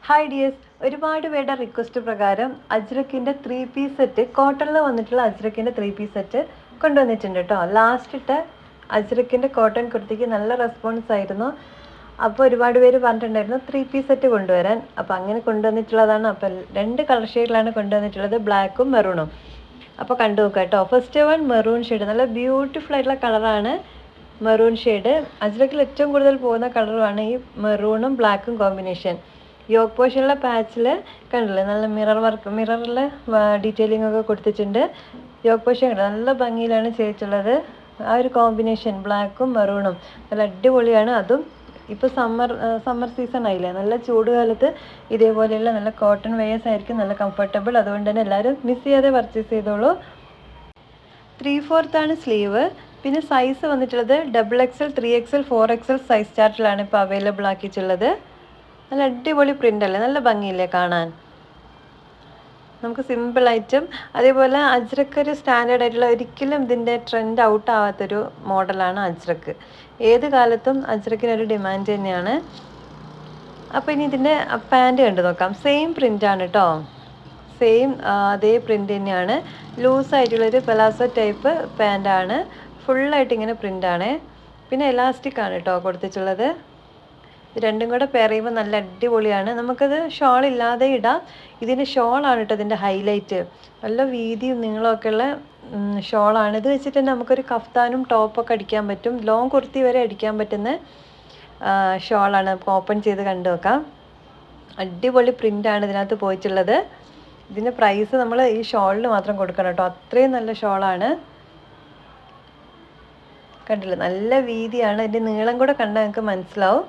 Hi dears, ഒരുപാട് പേരുടെ request പ്രകാരം അജ്രക്കിൻ്റെ 3 പീസ് സെറ്റ്, കോട്ടണിൽ വന്നിട്ടുള്ള അജ്രക്കിൻ്റെ 3 പീസ് സെറ്റ് കൊണ്ടുവന്നിട്ടുണ്ട് കേട്ടോ. ലാസ്റ്റ് ഇട്ട അജ്രക്കിൻ്റെ കോട്ടൺ കുർത്തിക്ക് നല്ല റെസ്പോൺസ് ആയിരുന്നു. അപ്പോൾ ഒരുപാട് പേര് പറഞ്ഞിട്ടുണ്ടായിരുന്നു 3 പീസ് സെറ്റ് കൊണ്ടുവരാൻ. അപ്പോൾ അങ്ങനെ കൊണ്ടുവന്നിട്ടുള്ളതാണ്. അപ്പോൾ 2 കളർ ഷെയ്ഡിലാണ് കൊണ്ടുവന്നിട്ടുള്ളത്, ബ്ലാക്കും മെറൂണും. അപ്പോൾ കണ്ടു നോക്കാം കേട്ടോ. ഫസ്റ്റ് വൺ മെറൂൺ ഷെയ്ഡ്, നല്ല ബ്യൂട്ടിഫുൾ ആയിട്ടുള്ള കളറാണ് മെറൂൺ ഷെയ്ഡ്. അജ്രക്കിൽ ഏറ്റവും കൂടുതൽ പോകുന്ന കളറുമാണ് ഈ മെറൂണും ബ്ലാക്കും കോമ്പിനേഷൻ. യോക്ക് പോർഷനിലെ പാച്ചിൽ കണ്ടില്ലേ, നല്ല മിററിൽ ഡീറ്റെയിലിംഗ് ഒക്കെ കൊടുത്തിട്ടുണ്ട്. യോക്ക് പോർഷൻ നല്ല ഭംഗിയിലാണ് ചെയ്തിട്ടുള്ളത്. ആ ഒരു കോമ്പിനേഷൻ ബ്ലാക്കും മെറൂണും നല്ല അടിപൊളിയാണ്. അതും ഇപ്പോൾ സമ്മർ സീസൺ ആയില്ലേ, നല്ല ചൂട് കാലത്ത് ഇതേപോലെയുള്ള നല്ല കോട്ടൺ വെയേഴ്സ് ആയിരിക്കും നല്ല കംഫർട്ടബിൾ. അതുകൊണ്ട് തന്നെ എല്ലാവരും മിസ് ചെയ്യാതെ പർച്ചേസ് ചെയ്തോളൂ. 3/4 സ്ലീവ്. പിന്നെ സൈസ് വന്നിട്ടുള്ളത് XXL, 3XL, 4XL സൈസ് ചാർട്ടിലാണ് ഇപ്പോൾ അവൈലബിൾ ആക്കിയിട്ടുള്ളത്. നല്ല അടിപൊളി പ്രിൻ്റ് അല്ലേ, നല്ല ഭംഗിയില്ലേ കാണാൻ. നമുക്ക് സിമ്പിളായിട്ടും അതേപോലെ അജ്രക്ക് ഒരു സ്റ്റാൻഡേർഡ് ആയിട്ടുള്ള, ഒരിക്കലും ഇതിൻ്റെ ട്രെൻഡ് ഔട്ട് ആവാത്തൊരു മോഡലാണ് അജ്രക്ക്. ഏത് കാലത്തും അജ്രക്കിനൊരു ഡിമാൻഡ് തന്നെയാണ്. അപ്പോൾ ഇനി ഇതിൻ്റെ പാൻറ് കണ്ടു നോക്കാം. സെയിം പ്രിൻ്റാണ് കേട്ടോ, സെയിം അതേ പ്രിൻ്റ് തന്നെയാണ്. ലൂസായിട്ടുള്ളൊരു പലാസോ ടൈപ്പ് പാൻറ്റാണ്, ഫുള്ളായിട്ട് ഇങ്ങനെ പ്രിൻ്റാണ്. പിന്നെ എലാസ്റ്റിക് ആണ് കേട്ടോ കൊടുത്തിട്ടുള്ളത്. രണ്ടും കൂടെ പെയർ ചെയ്യുമ്പോൾ നല്ല അടിപൊളിയാണ്. നമുക്കത് ഷോൾ ഇല്ലാതെ ഇടാം. ഇതിൻ്റെ ഷോളാണ് കേട്ടോ ഇതിൻ്റെ ഹൈലൈറ്റ്. നല്ല വീതിയും നീളമൊക്കെ ഉള്ള ഷോളാണ്. ഇത് വെച്ചിട്ട് തന്നെ നമുക്കൊരു കഫ്താനും ടോപ്പൊക്കെ അടിക്കാൻ പറ്റും. ലോങ് കുർത്തി വരെ അടിക്കാൻ പറ്റുന്ന ഷോളാണ്. നമുക്ക് ഓപ്പൺ ചെയ്ത് കണ്ടു നോക്കാം. അടിപൊളി പ്രിൻ്റാണ് ഇതിനകത്ത് പോയിട്ടുള്ളത്. ഇതിൻ്റെ പ്രൈസ് നമ്മൾ ഈ ഷോളിന് മാത്രം കൊടുക്കണം കേട്ടോ, അത്രയും നല്ല ഷോളാണ്. കണ്ടില്ല, നല്ല വീതിയാണ്. ഇതിൻ്റെ നീളം കൂടെ കണ്ടാൽ നിങ്ങൾക്ക് മനസ്സിലാവും.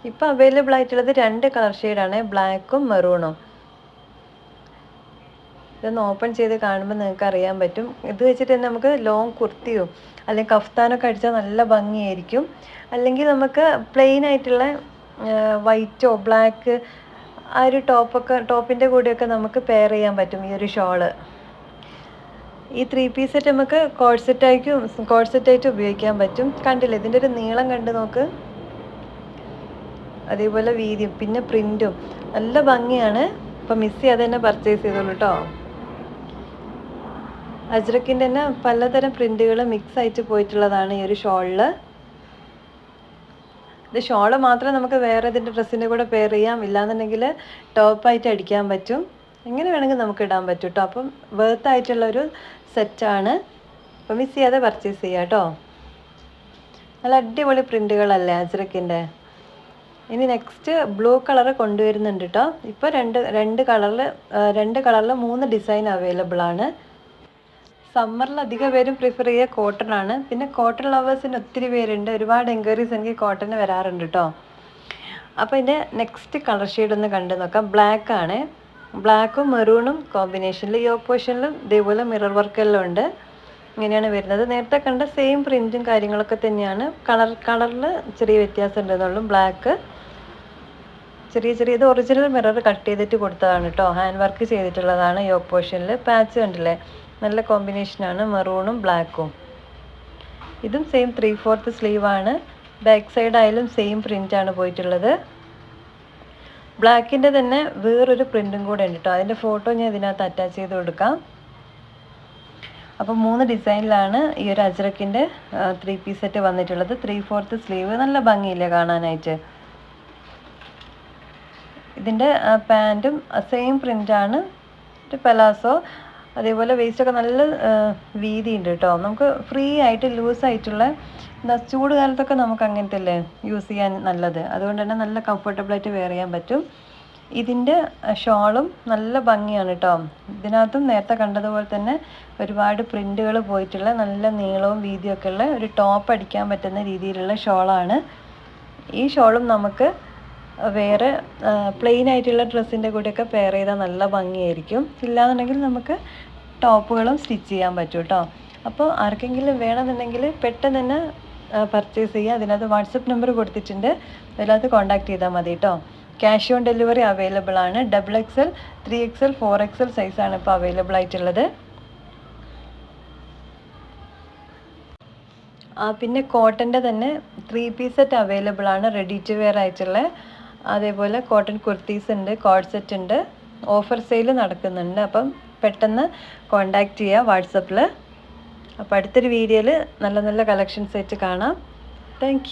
ഇപ്പോൾ അവൈലബിൾ ആയിട്ടുള്ളത് 2 കളർ ഷെയ്ഡാണ്, ബ്ലാക്കും മെറൂണും. ഇതൊന്ന് ഓപ്പൺ ചെയ്ത് കാണുമ്പോൾ നിങ്ങൾക്ക് അറിയാൻ പറ്റും. ഇത് വെച്ചിട്ട് തന്നെ നമുക്ക് ലോങ് കുർത്തിയോ അല്ലെങ്കിൽ കഫ്താനൊക്കെ അടിച്ചാൽ നല്ല ഭംഗിയായിരിക്കും. അല്ലെങ്കിൽ നമുക്ക് പ്ലെയിൻ ആയിട്ടുള്ള വൈറ്റോ ബ്ലാക്ക് ആ ഒരു ടോപ്പിൻ്റെ കൂടെയൊക്കെ നമുക്ക് പെയർ ചെയ്യാൻ പറ്റും ഈ ഒരു ഷോള്. ഈ 3 പീസ് സെറ്റ് നമുക്ക് കോഡ് സെറ്റായിട്ട് ഉപയോഗിക്കാൻ പറ്റും. കണ്ടില്ലേ, ഇതിൻ്റെ ഒരു നീളം കണ്ട് നോക്ക്, അതേപോലെ വീതിയും പിന്നെ പ്രിൻറ്റും നല്ല ഭംഗിയാണ്. അപ്പോൾ മിസ് ചെയ്യാതെ തന്നെ പർച്ചേസ് ചെയ്തോളൂ കേട്ടോ. അജ്രക്കിൻ്റെ തന്നെ പലതരം പ്രിൻറ്റുകൾ മിക്സ് ആയിട്ട് പോയിട്ടുള്ളതാണ് ഈ ഒരു ഷോളിൽ. ഇത് ഷോള് മാത്രം നമുക്ക് വേറെ ഇതിൻ്റെ ഡ്രസ്സിൻ്റെ കൂടെ പെയർ ചെയ്യാം, ഇല്ലാന്നുണ്ടെങ്കിൽ ടോപ്പായിട്ട് അടിക്കാൻ പറ്റും. എങ്ങനെ വേണമെങ്കിൽ നമുക്ക് ഇടാൻ പറ്റും കേട്ടോ. അപ്പം വേർത്തായിട്ടുള്ളൊരു സെറ്റാണ്. അപ്പോൾ മിസ് ചെയ്യാതെ പർച്ചേസ് ചെയ്യാം കേട്ടോ. നല്ല അടിപൊളി പ്രിൻറ്റുകളല്ലേ അജ്രക്കിൻ്റെ. ഇനി നെക്സ്റ്റ് ബ്ലൂ കളർ കൊണ്ടുവരുന്നുണ്ട് കേട്ടോ. ഇപ്പോൾ രണ്ട് കളറിൽ 3 ഡിസൈൻ അവൈലബിൾ ആണ്. സമ്മറിൽ അധികം പേരും പ്രിഫർ ചെയ്യുക കോട്ടൺ ആണ്. പിന്നെ കോട്ടൺ ലവേഴ്സിന് ഒത്തിരി പേരുണ്ട്, ഒരുപാട് എൻക്വയറീസ് എനിക്ക് കോട്ടന് വരാറുണ്ട് കേട്ടോ. അപ്പോൾ ഇതിൻ്റെ നെക്സ്റ്റ് കളർ ഷെയ്ഡ് ഒന്ന് കണ്ടു നോക്കാം. ബ്ലാക്ക് ആണ്, ബ്ലാക്കും മെറൂണും കോമ്പിനേഷനിൽ യോക്ക് പോർഷനിലും ഇതേപോലെ മിറർ വർക്കെല്ലാം ഉണ്ട്. ഇങ്ങനെയാണ് വരുന്നത്. നേരത്തെ കണ്ട സെയിം പ്രിൻറ്റും കാര്യങ്ങളൊക്കെ തന്നെയാണ്. കളറിൽ ചെറിയ വ്യത്യാസം ഉണ്ടെന്നുള്ളൂ. ബ്ലാക്ക് ചെറിയ ഇത് ഒറിജിനൽ മിറർ കട്ട് ചെയ്തിട്ട് കൊടുത്തതാണ് കേട്ടോ, ഹാൻഡ് വർക്ക് ചെയ്തിട്ടുള്ളതാണ്. യോക്ക് പോർഷനിൽ പാച്ച് കണ്ടില്ലേ, നല്ല കോമ്പിനേഷനാണ് മെറൂണും ബ്ലാക്കും. ഇതും സെയിം 3/4 സ്ലീവാണ്. ബാക്ക് സൈഡ് ആയാലും സെയിം പ്രിൻ്റാണ് പോയിട്ടുള്ളത്. ബ്ലാക്കിൻ്റെ തന്നെ വേറൊരു പ്രിൻറ്റും കൂടെ ഉണ്ട് കേട്ടോ, അതിൻ്റെ ഫോട്ടോ ഞാൻ ഇതിനകത്ത് അറ്റാച്ച് ചെയ്ത് കൊടുക്കാം. അപ്പോൾ 3 ഡിസൈനിലാണ് ഈ ഒരു അജ്രക്കിൻ്റെ 3 പീസ് സെറ്റ് വന്നിട്ടുള്ളത്. 3/4 സ്ലീവ്, നല്ല ഭംഗിയില്ലേ കാണാനായിട്ട്. ഇതിൻ്റെ പാൻറ്റും സെയിം പ്രിൻ്റാണ്, ഒരു പലാസോ. അതേപോലെ വേസ്റ്റൊക്കെ നല്ല വീതിയുണ്ട് കേട്ടോ. നമുക്ക് ഫ്രീ ആയിട്ട് ലൂസായിട്ടുള്ള, ചൂട് കാലത്തൊക്കെ നമുക്ക് അങ്ങനത്തെ അല്ലേ യൂസ് ചെയ്യാൻ നല്ലത്. അതുകൊണ്ട് തന്നെ നല്ല കംഫർട്ടബിളായിട്ട് വെയർ ചെയ്യാൻ പറ്റും. ഇതിൻ്റെ ഷോളും നല്ല ഭംഗിയാണ് കേട്ടോ. ഇതിനകത്തും നേരത്തെ കണ്ടതുപോലെ തന്നെ ഒരുപാട് പ്രിൻറ്റുകൾ പോയിട്ടുള്ള നല്ല നീളവും വീതിയൊക്കെ ഉള്ള ഒരു ടോപ്പ് അടിക്കാൻ പറ്റുന്ന രീതിയിലുള്ള ഷോളാണ്. ഈ ഷോളും നമുക്ക് വേറെ പ്ലെയിൻ ആയിട്ടുള്ള ഡ്രസ്സിൻ്റെ കൂടെയൊക്കെ പെയർ ചെയ്താൽ നല്ല ഭംഗിയായിരിക്കും. ഇല്ലാന്നുണ്ടെങ്കിൽ നമുക്ക് ടോപ്പുകളും സ്റ്റിച്ച് ചെയ്യാൻ പറ്റും കേട്ടോ. അപ്പോൾ ആർക്കെങ്കിലും വേണമെന്നുണ്ടെങ്കിൽ പെട്ടെന്ന് തന്നെ പർച്ചേസ് ചെയ്യുക. അതിനകത്ത് വാട്സപ്പ് നമ്പർ കൊടുത്തിട്ടുണ്ട്, അതിനകത്ത് കോൺടാക്ട് ചെയ്താൽ മതി കേട്ടോ. ക്യാഷ് ഓൺ ഡെലിവറി അവൈലബിൾ ആണ്. XXL, 3XL, 4XL സൈസാണ് ഇപ്പോൾ അവൈലബിൾ ആയിട്ടുള്ളത്. പിന്നെ കോട്ടൻ്റെ തന്നെ 3 പീസ് സെറ്റ് അവൈലബിൾ ആണ്, റെഡി ടു വെയർ ആയിട്ടുള്ള. അതേപോലെ കോട്ടൺ കുർത്തീസ് ഉണ്ട്, കോഡ് സെറ്റ് ഉണ്ട്. ഓഫർ സെയിൽ നടക്കുന്നുണ്ട്. അപ്പം പെട്ടെന്ന് കോണ്ടാക്ട് ചെയ്യുക വാട്സപ്പിൽ. അപ്പോൾ അടുത്തൊരു വീഡിയോയിൽ നല്ല നല്ല കളക്ഷൻസ് ആയിട്ട് കാണാം. താങ്ക്